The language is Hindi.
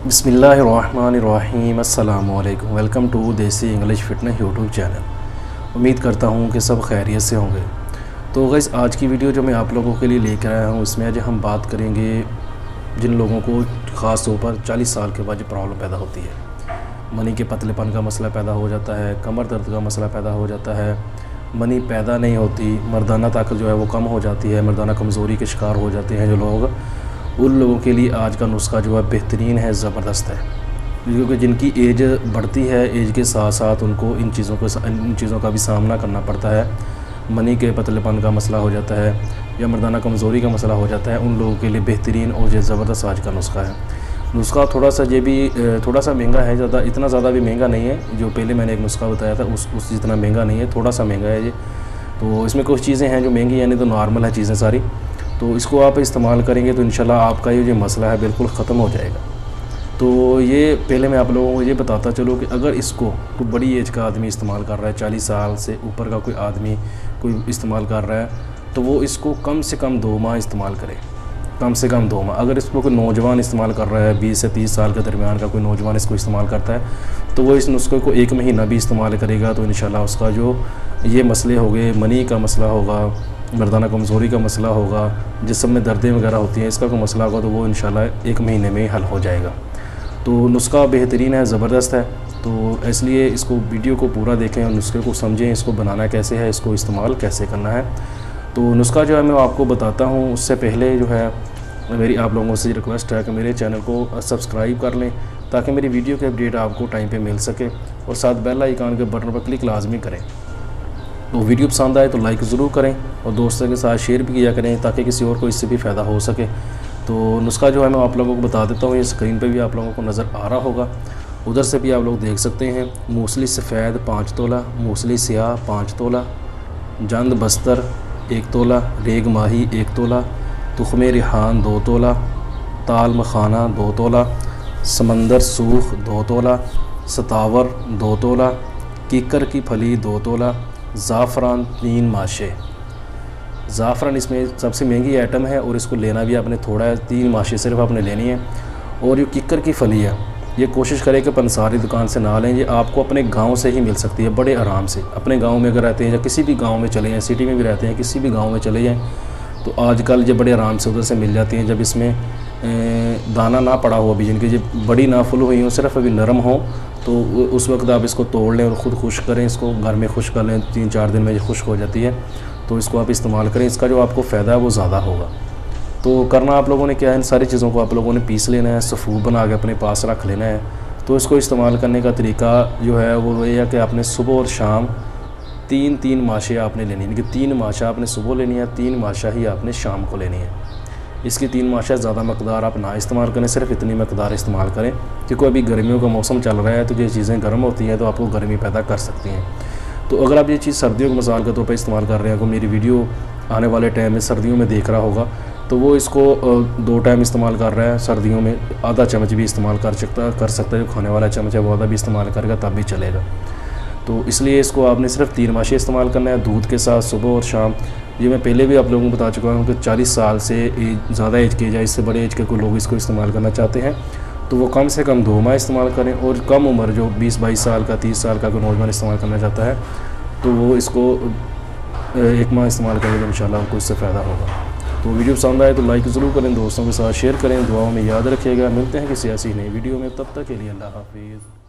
बिस्मिल्लाहिर्रहमानिर्रहीम अस्सलामुअलैकुम। वेलकम टू देसी इंग्लिश फिटनेस यूट्यूब चैनल। उम्मीद करता हूँ कि सब खैरियत से होंगे। तो गाइस, आज की वीडियो जो मैं आप लोगों के लिए लेकर आया हूँ, इसमें आज हम बात करेंगे जिन लोगों को ख़ास तौर पर 40 साल के बाद जो प्रॉब्लम पैदा होती है। मनी के पतलेपन का मसला पैदा हो जाता है, कमर दर्द का मसला पैदा हो जाता है, मनी पैदा नहीं होती, मर्दाना ताकत जो है वो कम हो जाती है, मर्दाना कमज़ोरी के शिकार हो जाते हैं जो लोग, उन लोगों के लिए आज का नुस्खा जो है बेहतरीन है, ज़बरदस्त है। क्योंकि जिनकी एज बढ़ती है, एज के साथ साथ उनको इन चीज़ों का भी सामना करना पड़ता है। मनी के पतलेपन का मसला हो जाता है या मर्दाना कमज़ोरी का मसला हो जाता है, उन लोगों के लिए बेहतरीन और ये ज़बरदस्त आज का नुस्खा है। नुस्खा थोड़ा सा महंगा है, इतना ज़्यादा भी महंगा नहीं है। जो पहले मैंने एक नुस्खा बताया था उस जितना महंगा नहीं है, थोड़ा सा महंगा है ये। तो इसमें कुछ चीज़ें हैं जो महंगी, यानी तो नॉर्मल है चीज़ें सारी। तो इसको आप इस्तेमाल करेंगे तो इंशाल्लाह आपका ये जो मसला है बिल्कुल ख़त्म हो जाएगा। तो ये पहले मैं आप लोगों को ये बताता चलूँ कि अगर इसको कोई बड़ी एज का आदमी इस्तेमाल कर रहा है, 40 साल से ऊपर का कोई आदमी कोई इस्तेमाल कर रहा है, तो वो इसको कम से कम 2 माह इस्तेमाल करे, कम से कम 2 माह। अगर इसको कोई नौजवान इस्तेमाल कर रहा है, 20 से 30 साल के दरमियान का कोई नौजवान इसको इस्तेमाल करता है, तो वो इस नुस्खे को 1 महीना भी इस्तेमाल करेगा तो इंशाल्लाह उसका जो ये मसले हो गए, मनी का मसला होगा, मर्दाना कमज़ोरी का मसला होगा, जिस्म में दर्दें वगैरह होती हैं, इसका कोई मसला होगा तो वो इंशाल्लाह 1 महीने में हल हो जाएगा। तो नुस्खा बेहतरीन है, ज़बरदस्त है। तो इसलिए इसको वीडियो को पूरा देखें और नुस्खे को समझें, इसको बनाना कैसे है, इसको इस्तेमाल कैसे करना है। तो नुस्खा जो है मैं आपको बताता हूँ, उससे पहले जो है मेरी आप लोगों से रिक्वेस्ट है कि मेरे चैनल को सब्सक्राइब कर लें ताकि मेरी वीडियो के अपडेट आपको टाइम पे मिल सके, और साथ बेल आइकन के बटन पर क्लिक लाजमी करें। तो वीडियो पसंद आए तो लाइक ज़रूर करें और दोस्तों के साथ शेयर भी किया करें ताकि किसी और को इससे भी फ़ायदा हो सके। तो नुस्खा जो है मैं आप लोगों को बता देता हूँ, ये स्क्रीन पे भी आप लोगों को नज़र आ रहा होगा, उधर से भी आप लोग देख सकते हैं। मूसली सफ़ेद 5 तोला, मूसली स्याह 5 तोला, जंद बस्तर 1 तोला, रेग माही 1 तोला, तुख़्मे रिहान 2 तोला, ताल मखाना 2 तोला, समंदर सूख 2 तोला, सतावर 2 तोला, कीकर की फली 2 तोला, ज़ाफ़रान 3 माशे। ज़ाफ़रान इसमें सबसे महंगी आइटम है और इसको लेना भी आपने थोड़ा है, 3 माशे सिर्फ आपने लेनी है। और ये कीकर की फली है, ये कोशिश करें कि पंसारी दुकान से ना लें, ये आपको अपने गांव से ही मिल सकती है बड़े आराम से। अपने गांव में अगर रहते हैं या किसी भी गांव में चले जाएँ, सिटी में भी रहते हैं, किसी भी गांव में चले जाएँ तो आजकल ये बड़े आराम से उधर से मिल जाती हैं। जब इसमें दाना ना पड़ा हो, अभी जिनकी ये बड़ी ना फुल हुई हो, सिर्फ अभी नरम हो, तो उस वक्त आप इसको तोड़ लें और ख़ुद खुश्क करें, इसको घर में खुश्क कर लें, 3-4 दिन में ये खुश्क हो जाती है। तो इसको आप इस्तेमाल करें, इसका जो आपको फ़ायदा है वो ज़्यादा होगा। तो करना आप लोगों ने क्या है, इन सारी चीज़ों को आप लोगों ने पीस लेना है, सफ़ूर बना के अपने पास रख लेना है। तो इसको इस्तेमाल करने का तरीका जो है वो ये है कि आपने सुबह और शाम 3-3 माशे आपने लेनी है, कि 3 माशा आपने सुबह लेनी है, 3 माशा ही आपने शाम को लेनी है। इसकी 3 माशा ज़्यादा मकदार आप ना इस्तेमाल करें, सिर्फ इतनी मकदार इस्तेमाल करें, क्योंकि अभी गर्मियों का मौसम चल रहा है तो ये चीज़ें गर्म होती हैं तो आपको गर्मी पैदा कर सकती हैं। तो अगर आप ये चीज़ सर्दियों के मसाल के तौर पर इस्तेमाल कर रहे हैं, अगर मेरी वीडियो आने वाले टाइम में सर्दियों में देख रहा होगा तो वो इसको 2 टाइम इस्तेमाल कर रहा है। सर्दियों में आधा चम्मच भी इस्तेमाल कर सकता है, जो खाने वाला चम्मच है वो आधा भी इस्तेमाल करेगा तब भी चलेगा। तो इसलिए इसको आपने सिर्फ 3 माशे इस्तेमाल करना है दूध के साथ, सुबह और शाम। ये मैं पहले भी आप लोगों को बता चुका हूँ कि 40 साल से ज़्यादा एज के या इससे बड़े एज के कोई लोग इसको इस्तेमाल करना चाहते हैं तो वो कम से कम 2 माह इस्तेमाल करें। और कम उम्र जो 20-22 साल का, 30 साल का कोई नौजवान इस्तेमाल करना चाहता है तो वो इसको 1 माह इस्तेमाल करें तो इंशाल्लाह उनको इससे फ़ायदा होगा। तो वीडियो पसंद आए तो लाइक ज़रूर करें, दोस्तों के साथ शेयर करें, दुआओं में याद रखिएगा। मिलते हैं किसी ऐसी नई वीडियो में, तब तक के लिए अल्लाह हाफिज़।